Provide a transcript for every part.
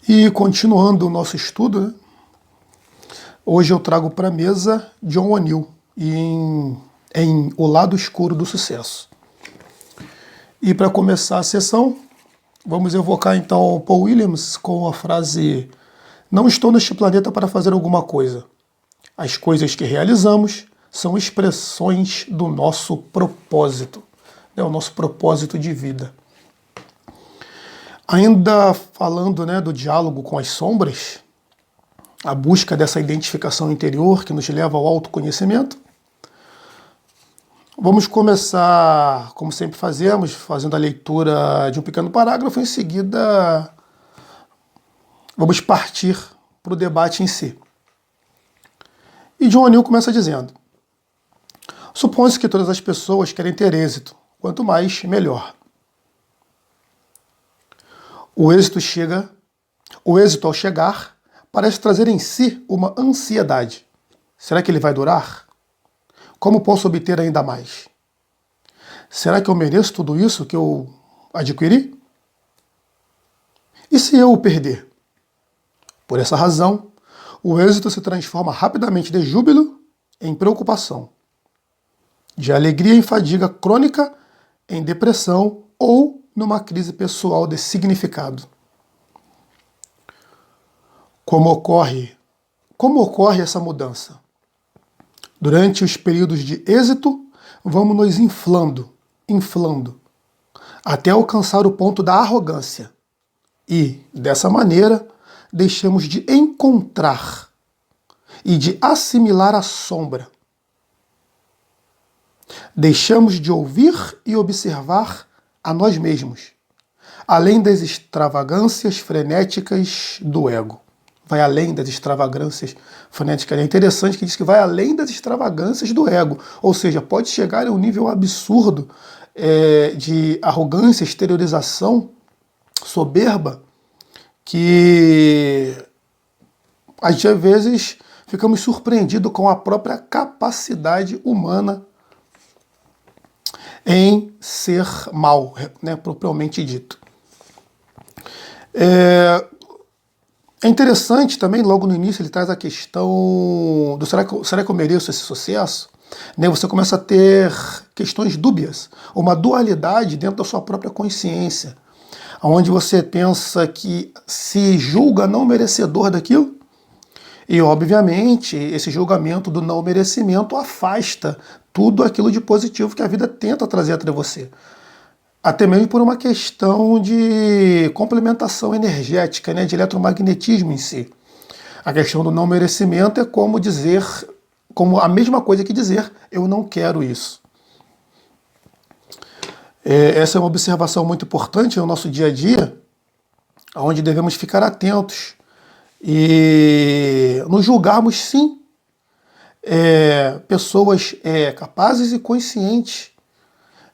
E continuando o nosso estudo, né? Hoje eu trago para a mesa John O'Neill em O Lado Escuro do Sucesso. E para começar a sessão, vamos evocar então Paul Williams com a frase: "Não estou neste planeta para fazer alguma coisa. As coisas que realizamos são expressões do nosso propósito, né, o nosso propósito de vida." Ainda falando, né, do diálogo com as sombras, a busca dessa identificação interior que nos leva ao autoconhecimento, vamos começar, como sempre fazemos, fazendo a leitura de um pequeno parágrafo. Em seguida, vamos partir para o debate em si. E John O'Neill começa dizendo: "Supõe-se que todas as pessoas querem ter êxito. Quanto mais, melhor. O êxito ao chegar, parece trazer em si uma ansiedade. Será que ele vai durar? Como posso obter ainda mais? Será que eu mereço tudo isso que eu adquiri? E se eu o perder? Por essa razão, o êxito se transforma rapidamente de júbilo em preocupação, de alegria em fadiga crônica, em depressão ou numa crise pessoal de significado." Como ocorre essa mudança? Durante os períodos de êxito, vamos nos inflando, até alcançar o ponto da arrogância. E, dessa maneira, deixamos de encontrar e de assimilar a sombra. Deixamos de ouvir e observar a nós mesmos, além das extravagâncias frenéticas do ego. Vai além das extravagâncias frenéticas. É interessante que diz que vai além das extravagâncias do ego. Ou seja, pode chegar a um nível absurdo de arrogância, exteriorização, soberba, que a gente às vezes ficamos surpreendidos com a própria capacidade humana em ser mal, né, propriamente dito. É interessante também, logo no início, ele traz a questão do será que eu mereço esse sucesso? Né, você começa a ter questões dúbias, uma dualidade dentro da sua própria consciência, onde você pensa que se julga não merecedor daquilo, e obviamente esse julgamento do não merecimento afasta tudo aquilo de positivo que a vida tenta trazer até você. Até mesmo por uma questão de complementação energética, né, de eletromagnetismo em si. A questão do não merecimento é como a mesma coisa que dizer eu não quero isso. Essa é uma observação muito importante no nosso dia a dia, onde devemos ficar atentos e nos julgarmos, sim, pessoas capazes e conscientes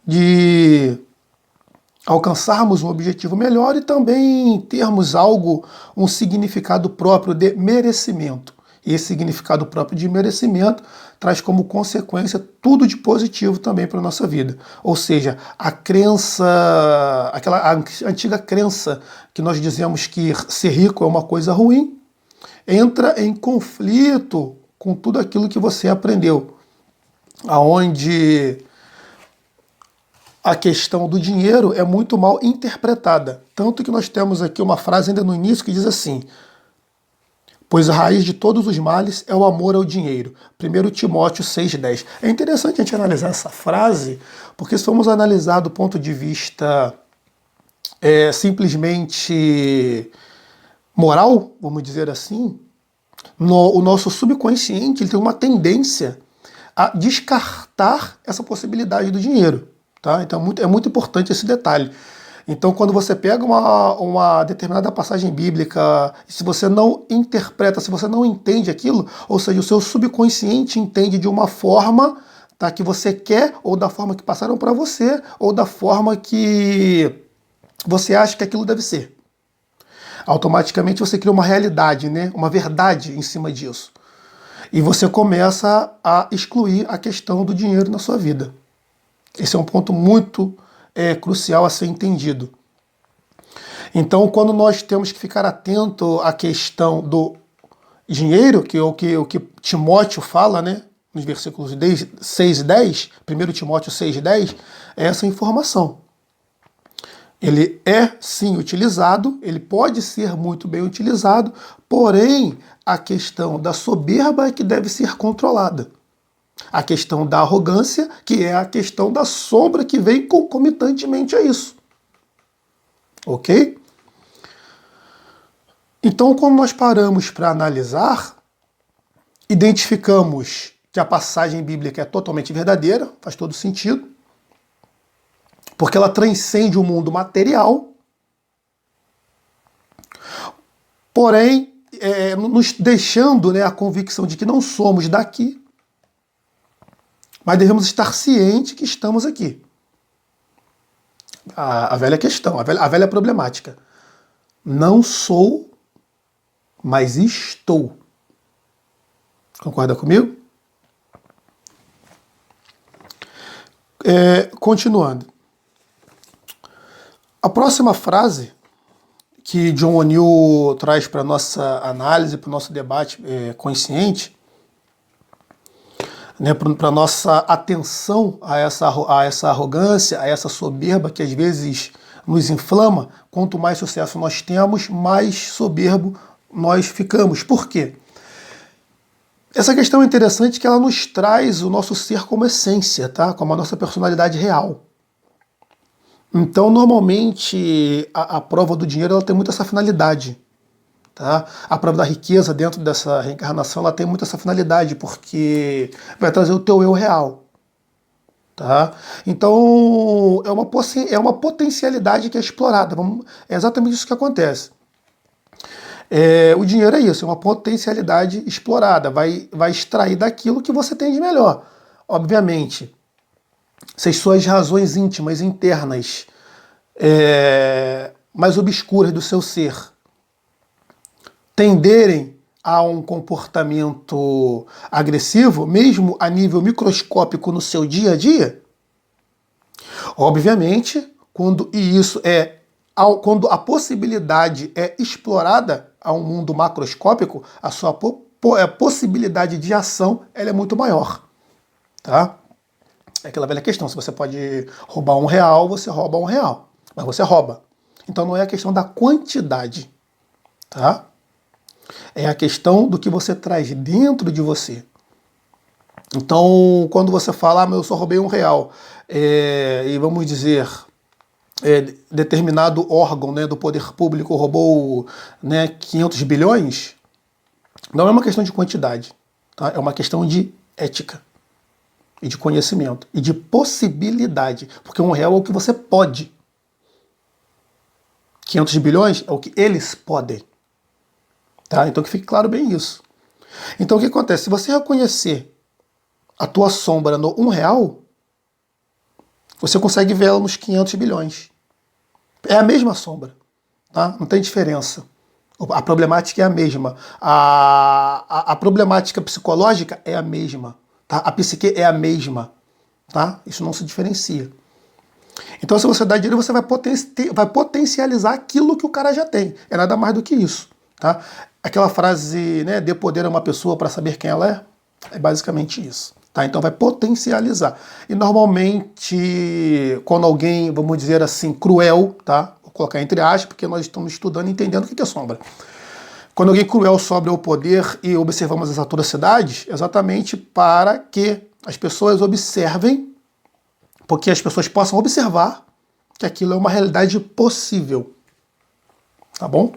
de alcançarmos um objetivo melhor e também termos um significado próprio de merecimento. E esse significado próprio de merecimento traz como consequência tudo de positivo também para a nossa vida. Ou seja, aquela antiga crença que nós dizemos que ser rico é uma coisa ruim, entra em conflito com tudo aquilo que você aprendeu, aonde a questão do dinheiro é muito mal interpretada. Tanto que nós temos aqui uma frase ainda no início que diz assim: "Pois a raiz de todos os males é o amor ao dinheiro." 1 Timóteo 6,10. É interessante a gente analisar essa frase, porque se formos analisar do ponto de vista simplesmente moral, vamos dizer assim, o nosso subconsciente ele tem uma tendência a descartar essa possibilidade do dinheiro. Tá? Então é muito importante esse detalhe. Então, quando você pega uma determinada passagem bíblica, se você não interpreta, se você não entende aquilo, ou seja, o seu subconsciente entende de uma forma, tá, que você quer, ou da forma que passaram para você, ou da forma que você acha que aquilo deve ser. Automaticamente você cria uma realidade, né, uma verdade em cima disso. E você começa a excluir a questão do dinheiro na sua vida. Esse é um ponto muito crucial a ser entendido. Então, quando nós temos que ficar atento à questão do dinheiro, que é o que Timóteo fala, né, nos versículos 6 e 10, 1 Timóteo 6 e 10, é essa informação. Ele é sim utilizado, ele pode ser muito bem utilizado, porém a questão da soberba é que deve ser controlada. A questão da arrogância, que é a questão da sombra que vem concomitantemente a isso. Ok? Então, quando nós paramos para analisar, identificamos que a passagem bíblica é totalmente verdadeira, faz todo sentido, porque ela transcende o mundo material, porém, nos deixando, né, a convicção de que não somos daqui, mas devemos estar cientes que estamos aqui. A velha questão, a velha problemática. Não sou, mas estou. Concorda comigo? Continuando. A próxima frase que John O'Neill traz para a nossa análise, para o nosso debate consciente, né, para a nossa atenção a essa arrogância, a essa soberba que às vezes nos inflama. Quanto mais sucesso nós temos, mais soberbo nós ficamos. Por quê? Essa questão é interessante que ela nos traz o nosso ser como essência, tá? Como a nossa personalidade real. Então, normalmente, a prova do dinheiro ela tem muito essa finalidade. Tá? A prova da riqueza dentro dessa reencarnação ela tem muito essa finalidade, porque vai trazer o teu eu real. Tá? Então, é uma potencialidade que é explorada. É exatamente isso que acontece. O dinheiro é isso, é uma potencialidade explorada. Vai extrair daquilo que você tem de melhor. Obviamente, se as suas razões íntimas, internas, mais obscuras do seu ser, tenderem a um comportamento agressivo, mesmo a nível microscópico no seu dia a dia, obviamente, quando a possibilidade é explorada a um mundo macroscópico, a sua possibilidade de ação ela é muito maior. Tá? É aquela velha questão, se você pode roubar R$1, você rouba R$1, mas você rouba. Então não é a questão da quantidade, tá? É a questão do que você traz dentro de você. Então, quando você fala, mas eu só roubei R$1, e vamos dizer, determinado órgão, né, do poder público roubou, né, 500 bilhões, não é uma questão de quantidade, tá? É uma questão de ética, e de conhecimento, e de possibilidade, porque R$1 é o que você pode. 500 bilhões é o que eles podem. Tá? Então que fique claro bem isso. Então o que acontece? Se você reconhecer a tua sombra no R$1, você consegue vê-la nos 500 bilhões. É a mesma sombra. Tá? Não tem diferença. A problemática é a mesma. A problemática psicológica é a mesma. Tá? A psique é a mesma. Tá? Isso não se diferencia. Então, se você dá dinheiro, você vai potencializar aquilo que o cara já tem. É nada mais do que isso. Tá? Aquela frase, né, dê poder a uma pessoa para saber quem ela é basicamente isso. Tá? Então vai potencializar. E normalmente, quando alguém, vamos dizer assim, cruel, tá? Vou colocar entre aspas, porque nós estamos estudando e entendendo o que é sombra. Quando alguém cruel sobe ao poder e observamos as atrocidades, exatamente para que as pessoas observem, porque as pessoas possam observar que aquilo é uma realidade possível. Tá bom?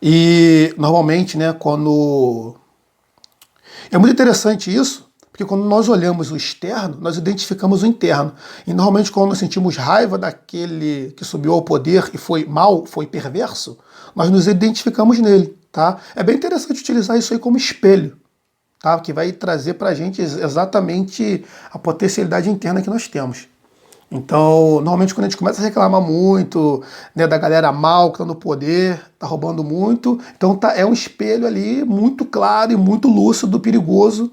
E normalmente, né, quando... É muito interessante isso, porque quando nós olhamos o externo, nós identificamos o interno. E normalmente quando nós sentimos raiva daquele que subiu ao poder e foi mal, foi perverso, nós nos identificamos nele, tá? É bem interessante utilizar isso aí como espelho, tá? Que vai trazer pra gente exatamente a potencialidade interna que nós temos. Então, normalmente quando a gente começa a reclamar muito, né, da galera mal que tá no poder, tá roubando muito, então é um espelho ali muito claro e muito lúcido, perigoso,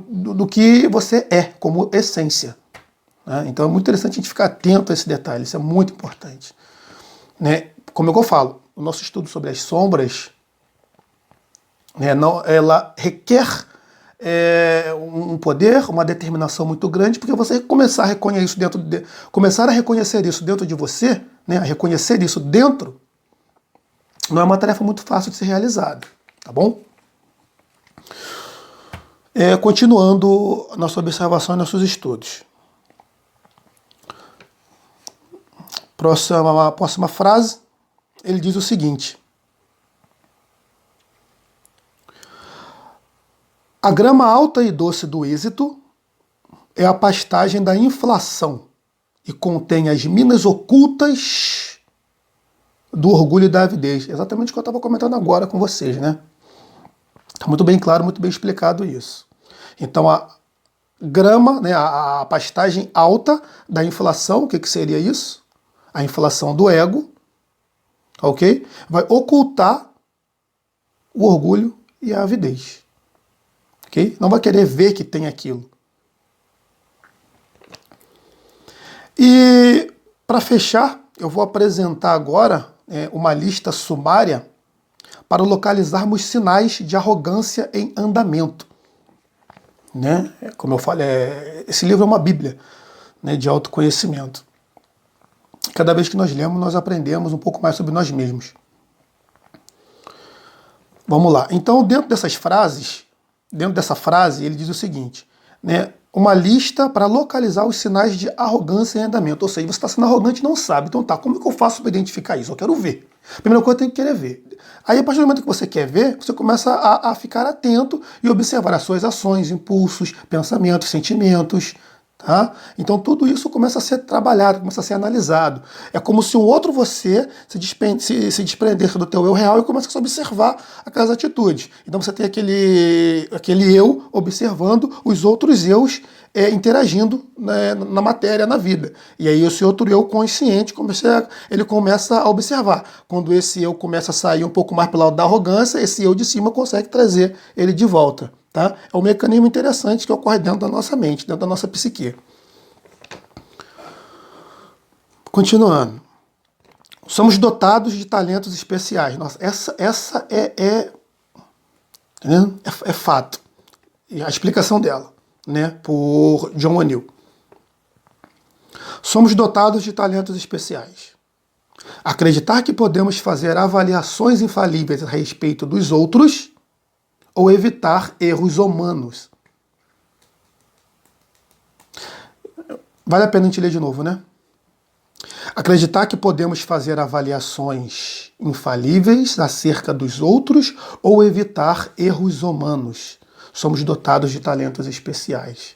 do que você é como essência. né? Então é muito interessante a gente ficar atento a esse detalhe, isso é muito importante. Né? Como eu falo, o nosso estudo sobre as sombras, né, ela requer um poder, uma determinação muito grande, porque você começar a reconhecer isso começar a reconhecer isso dentro de você, né, a reconhecer isso dentro, não é uma tarefa muito fácil de ser realizada, tá bom? Continuando a nossa observação e nossos estudos. Próxima frase, ele diz o seguinte: a grama alta e doce do êxito é a pastagem da inflação e contém as minas ocultas do orgulho e da avidez. Exatamente o que eu estava comentando agora com vocês, né? Está muito bem claro, muito bem explicado isso. Então a grama, né, a pastagem alta da inflação, o que seria isso? A inflação do ego, ok? Vai ocultar o orgulho e a avidez. Okay? Não vai querer ver que tem aquilo. E para fechar, eu vou apresentar agora uma lista sumária para localizarmos sinais de arrogância em andamento. Né? Como eu falei, esse livro é uma bíblia, né, de autoconhecimento. Cada vez que nós lemos, nós aprendemos um pouco mais sobre nós mesmos. Vamos lá. Então, dentro dessa frase, ele diz o seguinte, né, uma lista para localizar os sinais de arrogância em andamento. Ou seja, você está sendo arrogante e não sabe. Então tá, como é que eu faço para identificar isso? Eu quero ver. A primeira coisa, eu tenho que querer ver. Aí, a partir do momento que você quer ver, você começa a ficar atento e observar as suas ações, impulsos, pensamentos, sentimentos. Tá? Então tudo isso começa a ser trabalhado, começa a ser analisado. É como se um outro você se desprendesse do teu eu real e começasse a observar aquelas atitudes. Então você tem aquele eu observando os outros eus interagindo, né, na matéria, na vida. E aí esse outro eu consciente, ele começa a observar. Quando esse eu começa a sair um pouco mais pelo lado da arrogância, esse eu de cima consegue trazer ele de volta. Tá? É um mecanismo interessante que ocorre dentro da nossa mente, dentro da nossa psique. Continuando. Somos dotados de talentos especiais. Nossa, essa é fato. E a explicação dela, né, por John O'Neill. Somos dotados de talentos especiais. Acreditar que podemos fazer avaliações infalíveis a respeito dos outros ou evitar erros humanos. Vale a pena a gente ler de novo, né? Acreditar que podemos fazer avaliações infalíveis acerca dos outros ou evitar erros humanos. Somos dotados de talentos especiais.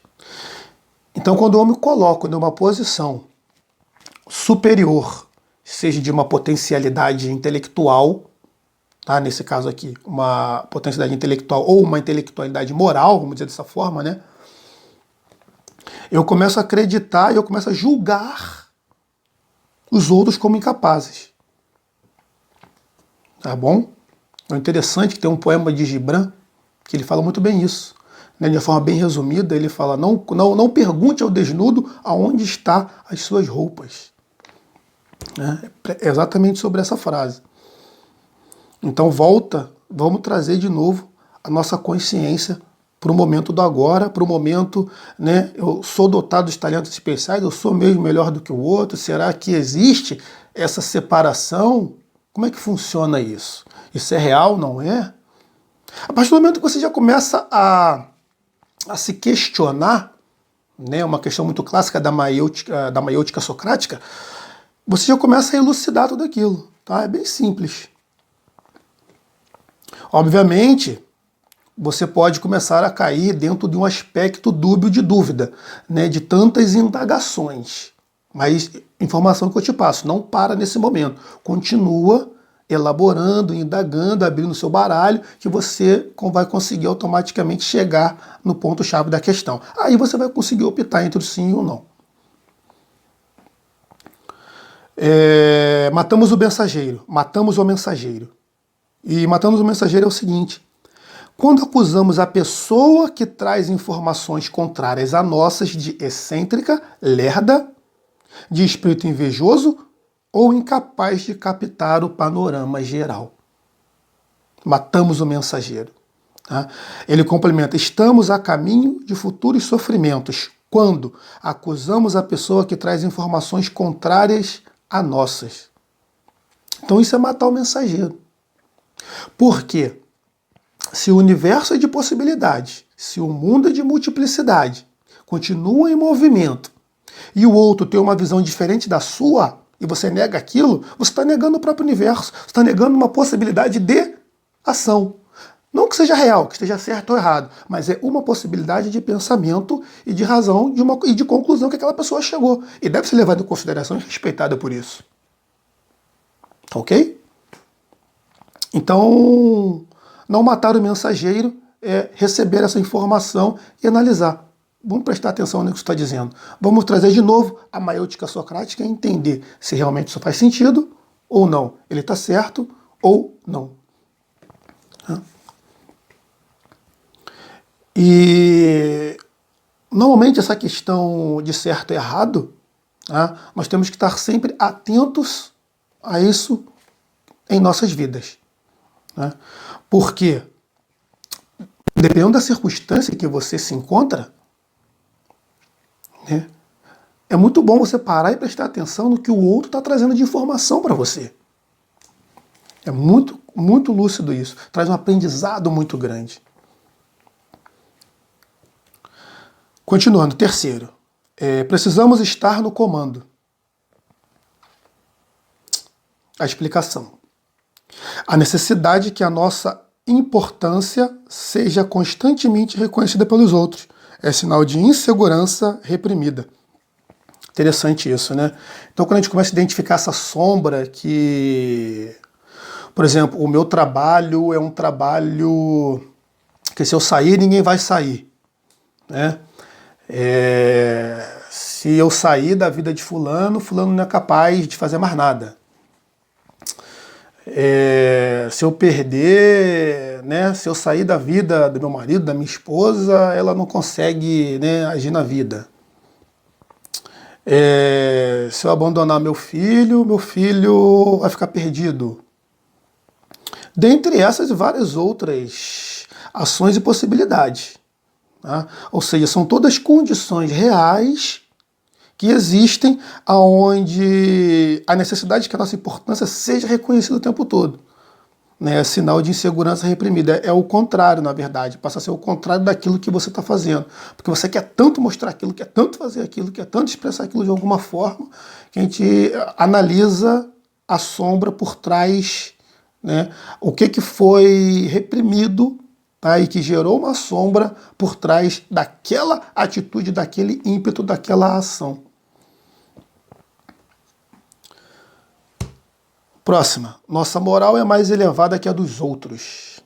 Então, quando eu me coloco numa posição superior, seja de uma potencialidade intelectual, tá? Nesse caso aqui, uma potencialidade intelectual ou uma intelectualidade moral, vamos dizer dessa forma, né? Eu começo a acreditar e eu começo a julgar os outros como incapazes. Tá bom? É interessante que tem um poema de Gibran que ele fala muito bem isso. Né? De uma forma bem resumida, ele fala: não pergunte ao desnudo aonde está as suas roupas. Né? É exatamente sobre essa frase. Então vamos trazer de novo a nossa consciência para o momento do agora, para o momento, né, eu sou dotado de talentos especiais, eu sou mesmo melhor do que o outro, será que existe essa separação? Como é que funciona isso? Isso é real, não é? A partir do momento que você já começa a se questionar, né, uma questão muito clássica da maiêutica socrática, você já começa a elucidar tudo aquilo. Tá? É bem simples. Obviamente, você pode começar a cair dentro de um aspecto dúbio de dúvida, né, de tantas indagações. Mas informação que eu te passo, não para nesse momento. Continua elaborando, indagando, abrindo seu baralho, que você vai conseguir automaticamente chegar no ponto-chave da questão. Aí você vai conseguir optar entre o sim e o não. Matamos o mensageiro. E matamos o mensageiro é o seguinte: Quando acusamos a pessoa que traz informações contrárias a nossas de excêntrica, lerda, de espírito invejoso ou incapaz de captar o panorama geral. Matamos o mensageiro. Tá? Ele complementa: estamos a caminho de futuros sofrimentos quando acusamos a pessoa que traz informações contrárias a nossas. Então isso é matar o mensageiro. Por quê? Se o universo é de possibilidades, se o mundo é de multiplicidade, continua em movimento, e o outro tem uma visão diferente da sua, e você nega aquilo, você está negando o próprio universo, você está negando uma possibilidade de ação. Não que seja real, que esteja certo ou errado, mas é uma possibilidade de pensamento e de razão e de conclusão que aquela pessoa chegou. E deve ser levada em consideração e respeitada por isso. Ok? Então, não matar o mensageiro é receber essa informação e analisar. Vamos prestar atenção no que você está dizendo. Vamos trazer de novo a maiêutica socrática e entender se realmente isso faz sentido ou não. Ele está certo ou não. E normalmente essa questão de certo e errado, nós temos que estar sempre atentos a isso em nossas vidas. Porque, dependendo da circunstância que você se encontra, é muito bom você parar e prestar atenção no que o outro está trazendo de informação para você. É muito, muito lúcido isso. Traz um aprendizado muito grande. Continuando, terceiro. Precisamos estar no comando. A explicação. A necessidade que a nossa importância seja constantemente reconhecida pelos outros. É sinal de insegurança reprimida. Interessante isso, né? Então, quando a gente começa a identificar essa sombra que, por exemplo, o meu trabalho é um trabalho que se eu sair, ninguém vai sair, né? Se eu sair da vida de fulano, fulano não é capaz de fazer mais nada. Se eu perder, né, se eu sair da vida do meu marido, da minha esposa, ela não consegue, né, agir na vida. Se eu abandonar meu filho vai ficar perdido. Dentre essas e várias outras ações e possibilidades. Tá? Ou seja, são todas condições reais que existem onde a necessidade de que a nossa importância seja reconhecida o tempo todo. É sinal de insegurança reprimida. É o contrário, na verdade. Passa a ser o contrário daquilo que você está fazendo. Porque você quer tanto mostrar aquilo, quer tanto fazer aquilo, quer tanto expressar aquilo de alguma forma, que a gente analisa a sombra por trás, né? O que foi reprimido, tá? E que gerou uma sombra por trás daquela atitude, daquele ímpeto, daquela ação. Próxima. Nossa moral é mais elevada que a dos outros.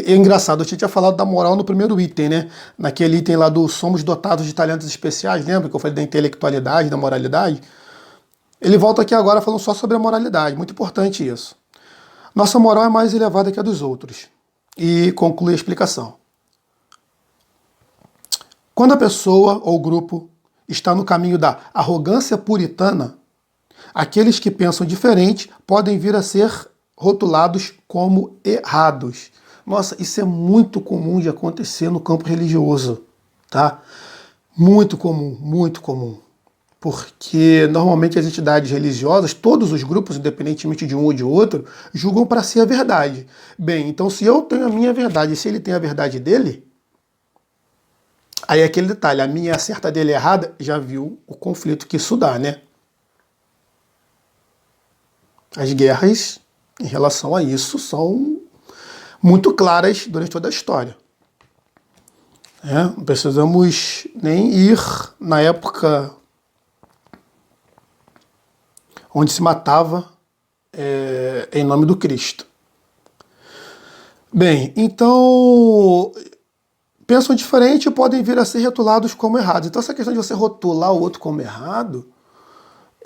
É engraçado, eu tinha falado da moral no primeiro item, né? Naquele item lá do somos dotados de talentos especiais, lembra que eu falei da intelectualidade, da moralidade? Ele volta aqui agora falando só sobre a moralidade, muito importante isso. Nossa moral é mais elevada que a dos outros. E conclui a explicação. Quando a pessoa ou grupo está no caminho da arrogância puritana, aqueles que pensam diferente podem vir a ser rotulados como errados. Nossa, isso é muito comum de acontecer no campo religioso, tá? Muito comum, muito comum. Porque normalmente as entidades religiosas, todos os grupos, independentemente de um ou de outro, julgam para si a verdade. Bem, então se eu tenho a minha verdade e se ele tem a verdade dele, aí é aquele detalhe, a minha é certa, dele é errada, já viu o conflito que isso dá, né? As guerras em relação a isso são muito claras durante toda a história. Não precisamos nem ir na época onde se matava em nome do Cristo. Bem, então, pensam diferente e podem vir a ser rotulados como errados. Então essa questão de você rotular o outro como errado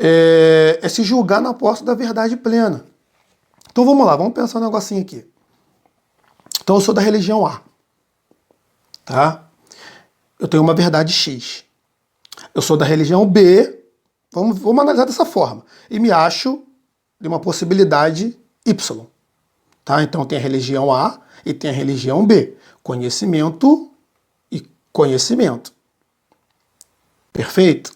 é se julgar na posse da verdade plena. Então vamos lá, vamos pensar um negocinho aqui. Então eu sou da religião A, tá? Eu tenho uma verdade X. Eu sou da religião B, vamos analisar dessa forma, e me acho de uma possibilidade Y. Tá? Então tem a religião A e tem a religião B. Conhecimento e conhecimento. Perfeito?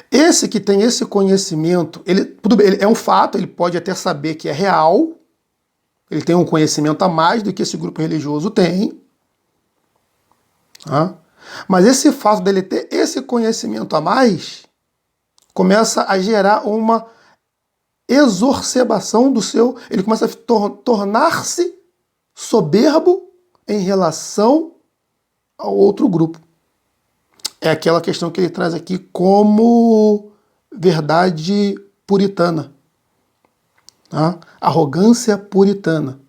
Esse que tem esse conhecimento, tudo bem, ele é um fato, ele pode até saber que é real, ele tem um conhecimento a mais do que esse grupo religioso tem. Tá? Mas esse fato dele ter esse conhecimento a mais começa a gerar uma exacerbação do seu... Ele começa a tornar-se soberbo em relação ao outro grupo. É aquela questão que ele traz aqui como verdade puritana. Tá? Arrogância puritana.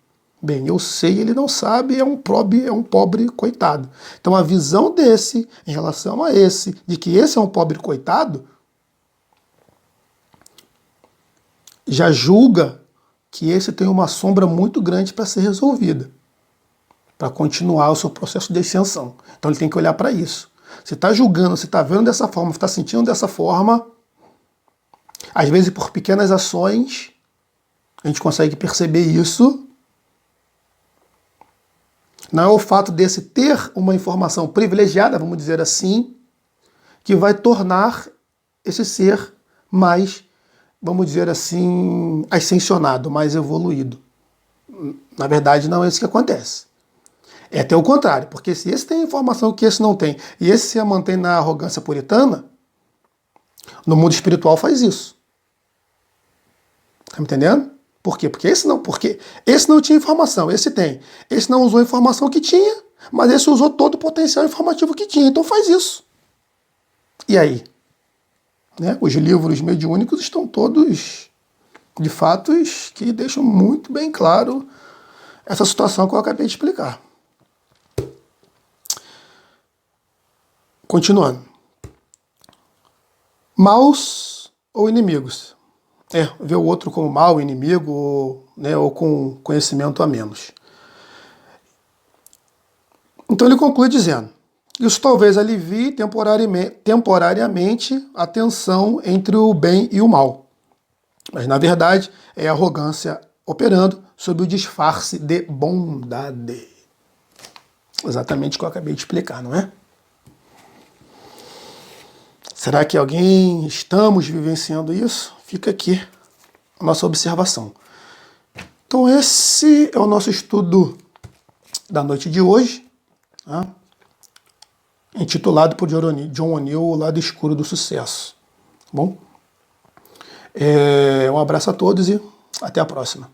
Bem, eu sei, ele não sabe, é um pobre coitado. Então a visão desse, em relação a esse, de que esse é um pobre coitado, já julga que esse tem uma sombra muito grande para ser resolvida, para continuar o seu processo de ascensão. Então ele tem que olhar para isso. Você está julgando, você está vendo dessa forma, você está sentindo dessa forma, às vezes por pequenas ações, a gente consegue perceber isso. Não é o fato desse ter uma informação privilegiada, vamos dizer assim, que vai tornar esse ser mais, vamos dizer assim, ascensionado, mais evoluído. Na verdade, não é isso que acontece. É até o contrário, porque se esse tem informação que esse não tem, e esse se mantém na arrogância puritana, no mundo espiritual faz isso. Tá me entendendo? Por quê? Porque esse não tinha informação, esse tem. Esse não usou a informação que tinha, mas esse usou todo o potencial informativo que tinha, então faz isso. E aí? Né? Os livros mediúnicos estão todos de fatos que deixam muito bem claro essa situação que eu acabei de explicar. Continuando. Maus ou inimigos? Ver o outro como mau, inimigo, né, ou com conhecimento a menos. Então ele conclui dizendo: isso talvez alivie temporariamente a tensão entre o bem e o mal. Mas, na verdade, é a arrogância operando sob o disfarce de bondade. Exatamente o que eu acabei de explicar, não é? Será que estamos vivenciando isso? Fica aqui a nossa observação. Então esse é o nosso estudo da noite de hoje, tá? Intitulado por John O'Neill, O Lado Escuro do Sucesso. Tá bom? Um abraço a todos e até a próxima.